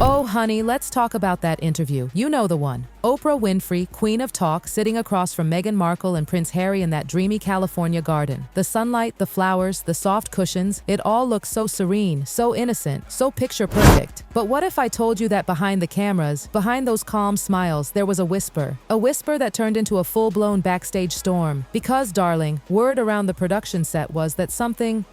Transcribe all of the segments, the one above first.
Oh, honey, let's talk about that interview. You know the one. Oprah Winfrey, Queen of Talk, sitting across from Meghan Markle and Prince Harry in that dreamy California garden. The sunlight, the flowers, the soft cushions, it all looks so serene, so innocent, so picture perfect. But what if I told you that behind the cameras, behind those calm smiles, there was a whisper that turned into a full-blown backstage storm? Because, darling, word around the production set was that something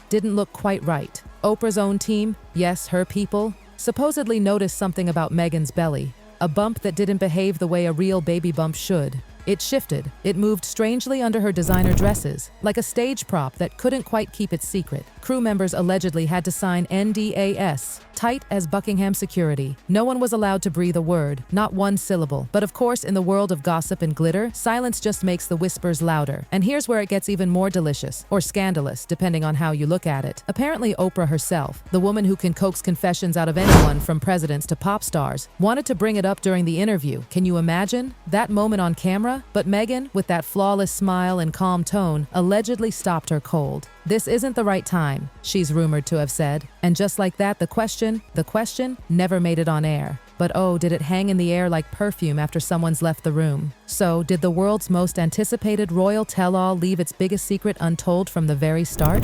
didn't look quite right. Oprah's own team, yes, her people, supposedly noticed something about Meghan's belly, a bump that didn't behave the way a real baby bump should. It shifted. It moved strangely under her designer dresses, like a stage prop that couldn't quite keep its secret. Crew members allegedly had to sign NDAs, tight as Buckingham security. No one was allowed to breathe a word, not one syllable. But of course, in the world of gossip and glitter, silence just makes the whispers louder. And here's where it gets even more delicious, or scandalous, depending on how you look at it. Apparently, Oprah herself, the woman who can coax confessions out of anyone from presidents to pop stars, wanted to bring it up during the interview. Can you imagine that moment on camera? But Meghan, with that flawless smile and calm tone, allegedly stopped her cold. This isn't the right time, she's rumored to have said. And just like that, the question never made it on air. But oh, did it hang in the air like perfume after someone's left the room. So, did the world's most anticipated royal tell-all leave its biggest secret untold from the very start?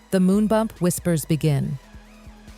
The moon bump whispers begin.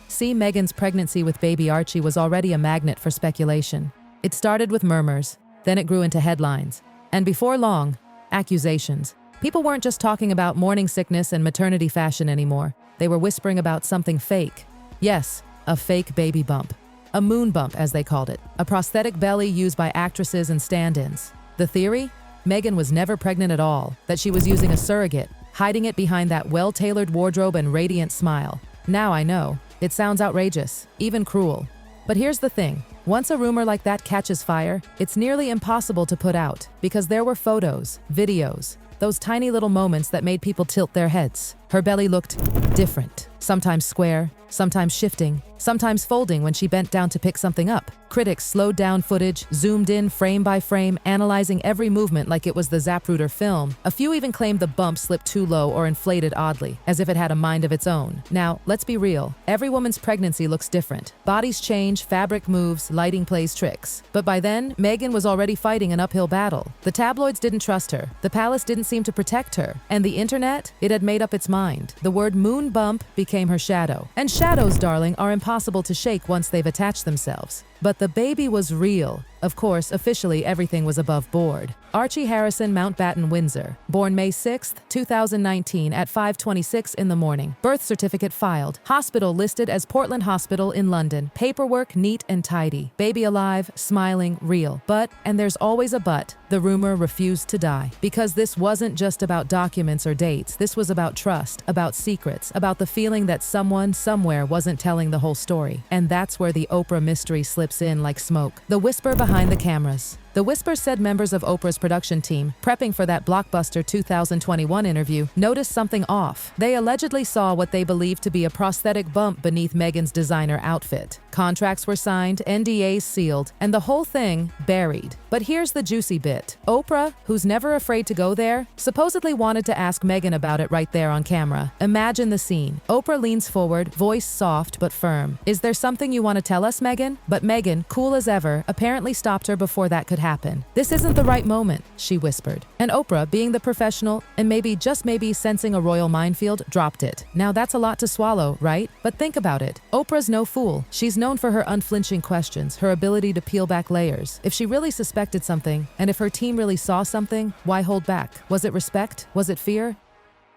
See, Meghan's pregnancy with baby Archie was already a magnet for speculation. It started with murmurs. Then it grew into headlines. And before long, accusations. People weren't just talking about morning sickness and maternity fashion anymore. They were whispering about something fake. Yes, a fake baby bump. A moon bump, as they called it. A prosthetic belly used by actresses and stand-ins. The theory? Meghan was never pregnant at all, that she was using a surrogate, hiding it behind that well-tailored wardrobe and radiant smile. Now I know, it sounds outrageous, even cruel. But here's the thing. Once a rumor like that catches fire, it's nearly impossible to put out, because there were photos, videos, those tiny little moments that made people tilt their heads. Her belly looked different, sometimes square, sometimes shifting, sometimes folding when she bent down to pick something up. Critics slowed down footage, zoomed in frame by frame, analyzing every movement like it was the Zapruder film. A few even claimed the bump slipped too low or inflated oddly, as if it had a mind of its own. Now, let's be real. Every woman's pregnancy looks different. Bodies change, fabric moves, lighting plays tricks. But by then, Meghan was already fighting an uphill battle. The tabloids didn't trust her. The palace didn't seem to protect her. And the internet? It had made up its mind. The word moon bump became her shadow. And shadows, darling, are impossible to shake once they've attached themselves. But the baby was real. Of course, officially everything was above board. Archie Harrison Mountbatten Windsor, born May 6, 2019 at 5:26 in the morning. Birth certificate filed. Hospital listed as Portland Hospital in London. Paperwork neat and tidy. Baby alive, smiling, real. But, and there's always a but, the rumor refused to die. Because this wasn't just about documents or dates. This was about trust, about secrets, about the feeling that someone, somewhere wasn't telling the whole story. And that's where the Oprah mystery slips in like smoke. The whisper behind the cameras. The whisper said members of Oprah's production team, prepping for that blockbuster 2021 interview, noticed something off. They allegedly saw what they believed to be a prosthetic bump beneath Meghan's designer outfit. Contracts were signed, NDAs sealed, and the whole thing buried. But here's the juicy bit. Oprah, who's never afraid to go there, supposedly wanted to ask Meghan about it right there on camera. Imagine the scene. Oprah leans forward, voice soft but firm. "Is there something you want to tell us, Meghan?" But Meghan, cool as ever, apparently stopped her before that could happen. "This isn't the right moment," she whispered. And Oprah, being the professional, and maybe, just maybe, sensing a royal minefield, dropped it. Now that's a lot to swallow, right? But think about it. Oprah's no fool. She's known for her unflinching questions, her ability to peel back layers. If she really suspected something, and if her team really saw something, why hold back? Was it respect? Was it fear?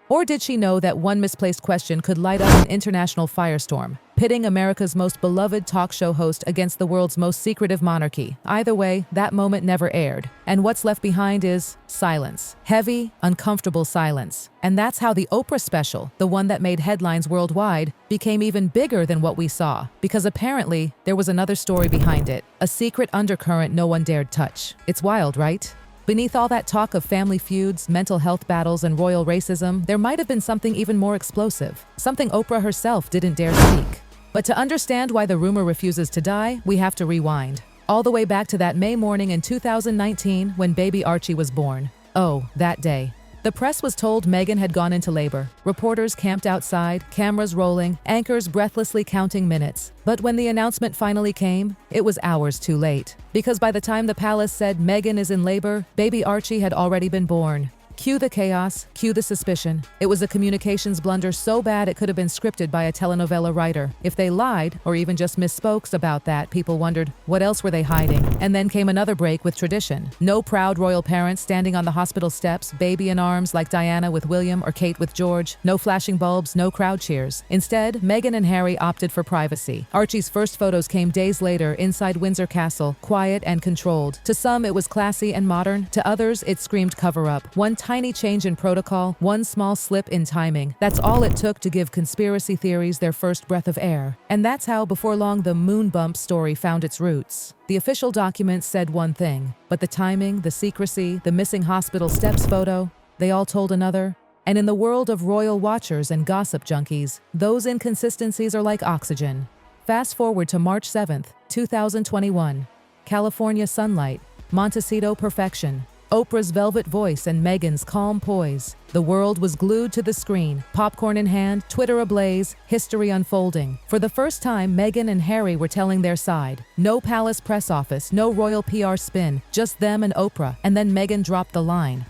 Or did she know that one misplaced question could light up an international firestorm, pitting America's most beloved talk show host against the world's most secretive monarchy? Either way, that moment never aired. And what's left behind is silence. Heavy, uncomfortable silence. And that's how the Oprah special, the one that made headlines worldwide, became even bigger than what we saw. Because apparently, there was another story behind it. A secret undercurrent no one dared touch. It's wild, right? Beneath all that talk of family feuds, mental health battles, and royal racism, there might have been something even more explosive. Something Oprah herself didn't dare speak. But to understand why the rumor refuses to die, we have to rewind. All the way back to that May morning in 2019 when baby Archie was born. Oh, that day. The press was told Meghan had gone into labor. Reporters camped outside, cameras rolling, anchors breathlessly counting minutes. But when the announcement finally came, it was hours too late. Because by the time the palace said Meghan is in labor, baby Archie had already been born. Cue the chaos, cue the suspicion. It was a communications blunder so bad it could have been scripted by a telenovela writer. If they lied, or even just misspoke about that, people wondered, what else were they hiding? And then came another break with tradition. No proud royal parents standing on the hospital steps, baby in arms like Diana with William or Kate with George. No flashing bulbs, no crowd cheers. Instead, Meghan and Harry opted for privacy. Archie's first photos came days later inside Windsor Castle, quiet and controlled. To some, it was classy and modern. To others, it screamed cover-up. One tiny change in protocol, one small slip in timing. That's all it took to give conspiracy theories their first breath of air. And that's how, before long, the moon bump story found its roots. The official documents said one thing, but the timing, the secrecy, the missing hospital steps photo, they all told another. And in the world of royal watchers and gossip junkies, those inconsistencies are like oxygen. Fast forward to March 7th, 2021. California sunlight, Montecito perfection. Oprah's velvet voice and Meghan's calm poise. The world was glued to the screen, popcorn in hand, Twitter ablaze, history unfolding. For the first time, Meghan and Harry were telling their side. No palace press office, no royal PR spin, just them and Oprah. And then Meghan dropped the line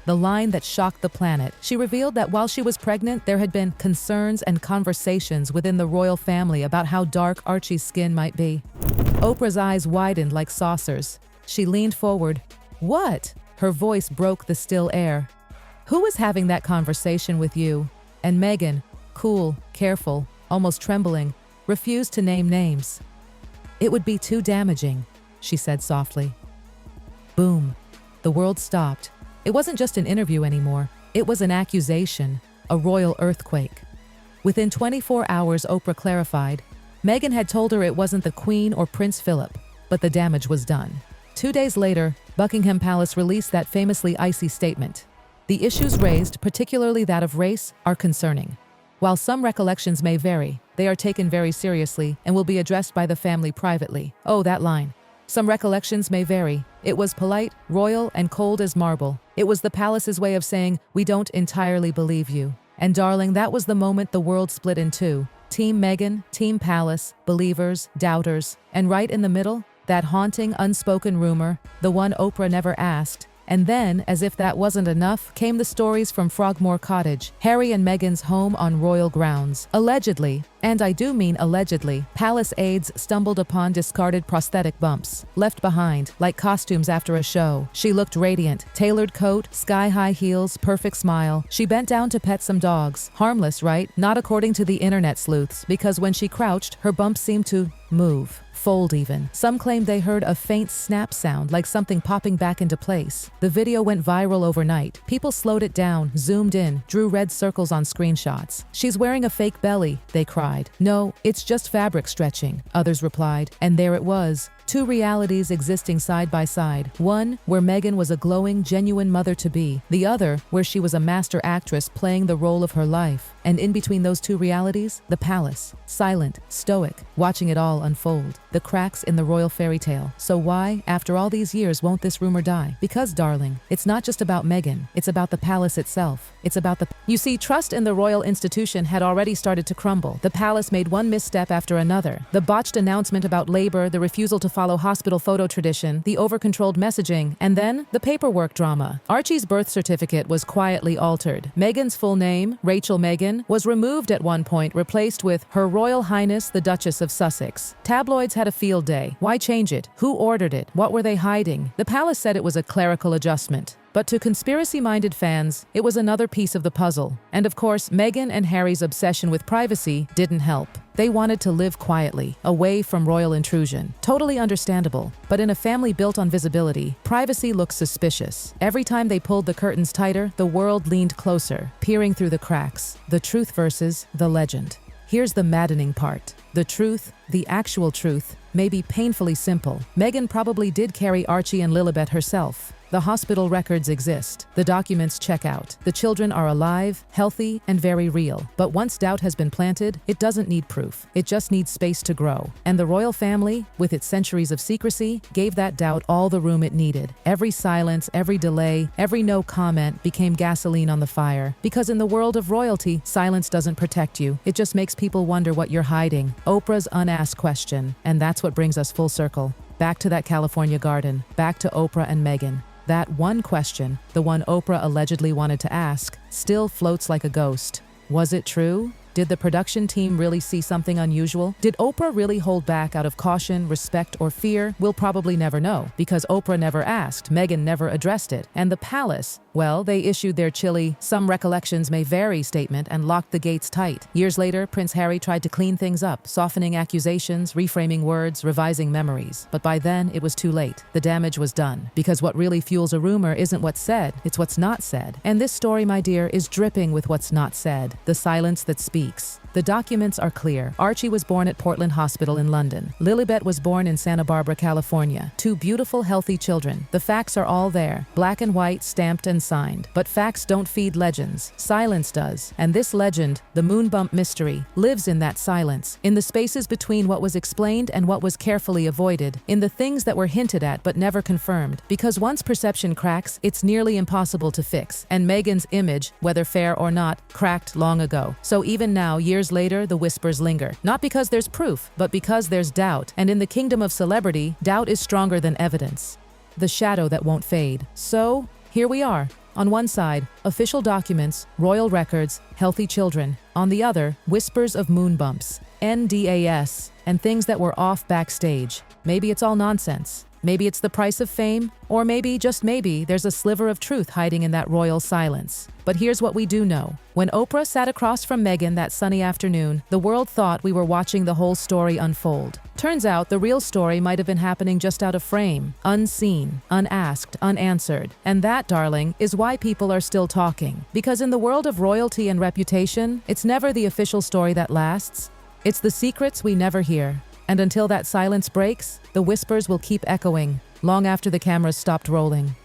that shocked the planet. She revealed that while she was pregnant, there had been concerns and conversations within the royal family about how dark Archie's skin might be. Oprah's eyes widened like saucers. She leaned forward. What? Her voice broke the still air. Who was having that conversation with you? And Meghan, cool, careful, almost trembling, refused to name names. It would be too damaging, she said softly. Boom. The world stopped. It wasn't just an interview anymore. It was an accusation, a royal earthquake. Within 24 hours, Oprah clarified. Meghan had told her it wasn't the Queen or Prince Philip, but the damage was done. 2 days later, Buckingham Palace released that famously icy statement. The issues raised, particularly that of race, are concerning. While some recollections may vary, they are taken very seriously and will be addressed by the family privately. Oh, that line. Some recollections may vary. It was polite, royal, and cold as marble. It was the palace's way of saying, we don't entirely believe you. And darling, that was the moment the world split in two. Team Meghan, Team Palace, believers, doubters, and right in the middle, that haunting, unspoken rumor, the one Oprah never asked. And then, as if that wasn't enough, came the stories from Frogmore Cottage, Harry and Meghan's home on royal grounds. Allegedly, and I do mean allegedly, palace aides stumbled upon discarded prosthetic bumps, left behind, like costumes after a show. She looked radiant, tailored coat, sky-high heels, perfect smile. She bent down to pet some dogs. Harmless, right? Not according to the internet sleuths, because when she crouched, her bumps seemed to move. Fold even. Some claimed they heard a faint snap sound like something popping back into place. The video went viral overnight. People slowed it down, zoomed in, drew red circles on screenshots. She's wearing a fake belly, they cried. No, it's just fabric stretching, others replied. And there it was. Two realities existing side by side. One, where Meghan was a glowing, genuine mother-to-be. The other, where she was a master actress playing the role of her life. And in between those two realities, the palace. Silent, stoic, watching it all unfold. The cracks in the royal fairy tale. So why, after all these years, won't this rumor die? Because, darling, it's not just about Meghan. It's about the palace itself. It's about the... You see, trust in the royal institution had already started to crumble. The palace made one misstep after another. The botched announcement about labor, the refusal to follow hospital photo tradition, the over-controlled messaging, and then the paperwork drama. Archie's birth certificate was quietly altered. Meghan's full name, Rachel Meghan, was removed at one point, replaced with Her Royal Highness the Duchess of Sussex. Tabloids had a field day. Why change it? Who ordered it? What were they hiding? The palace said it was a clerical adjustment. But to conspiracy-minded fans, it was another piece of the puzzle. And of course, Meghan and Harry's obsession with privacy didn't help. They wanted to live quietly, away from royal intrusion. Totally understandable. But in a family built on visibility, privacy looked suspicious. Every time they pulled the curtains tighter, the world leaned closer, peering through the cracks. The truth versus the legend. Here's the maddening part. The truth, the actual truth, may be painfully simple. Meghan probably did carry Archie and Lilibet herself. The hospital records exist. The documents check out. The children are alive, healthy, and very real. But once doubt has been planted, it doesn't need proof. It just needs space to grow. And the royal family, with its centuries of secrecy, gave that doubt all the room it needed. Every silence, every delay, every no comment became gasoline on the fire. Because in the world of royalty, silence doesn't protect you. It just makes people wonder what you're hiding. Oprah's unasked question. And that's what brings us full circle. Back to that California garden. Back to Oprah and Meghan. That one question, the one Oprah allegedly wanted to ask, still floats like a ghost. Was it true? Did the production team really see something unusual? Did Oprah really hold back out of caution, respect, or fear? We'll probably never know, because Oprah never asked, Meghan never addressed it. And the palace, well, they issued their chilly, "some recollections may vary" statement and locked the gates tight. Years later, Prince Harry tried to clean things up, softening accusations, reframing words, revising memories. But by then, it was too late. The damage was done. Because what really fuels a rumor isn't what's said, it's what's not said. And this story, my dear, is dripping with what's not said. The silence that speaks. The documents are clear. Archie was born at Portland Hospital in London. Lilibet was born in Santa Barbara, California. Two beautiful, healthy children. The facts are all there, black and white, stamped and signed. But facts don't feed legends. Silence does. And this legend, the moon bump mystery, lives in that silence, in the spaces between what was explained and what was carefully avoided, in the things that were hinted at but never confirmed. Because once perception cracks, it's nearly impossible to fix. And Meghan's image, whether fair or not, cracked long ago. So even now, years later, the whispers linger. Not because there's proof, but because there's doubt. And in the kingdom of celebrity, doubt is stronger than evidence. The shadow that won't fade. So, here we are. On one side, official documents, royal records, healthy children. On the other, whispers of moon bumps, NDAS, and things that were off backstage. Maybe it's all nonsense. Maybe it's the price of fame, or maybe, just maybe, there's a sliver of truth hiding in that royal silence. But here's what we do know. When Oprah sat across from Meghan that sunny afternoon, the world thought we were watching the whole story unfold. Turns out the real story might have been happening just out of frame, unseen, unasked, unanswered. And that, darling, is why people are still talking. Because in the world of royalty and reputation, it's never the official story that lasts. It's the secrets we never hear. And until that silence breaks, the whispers will keep echoing, long after the cameras stopped rolling.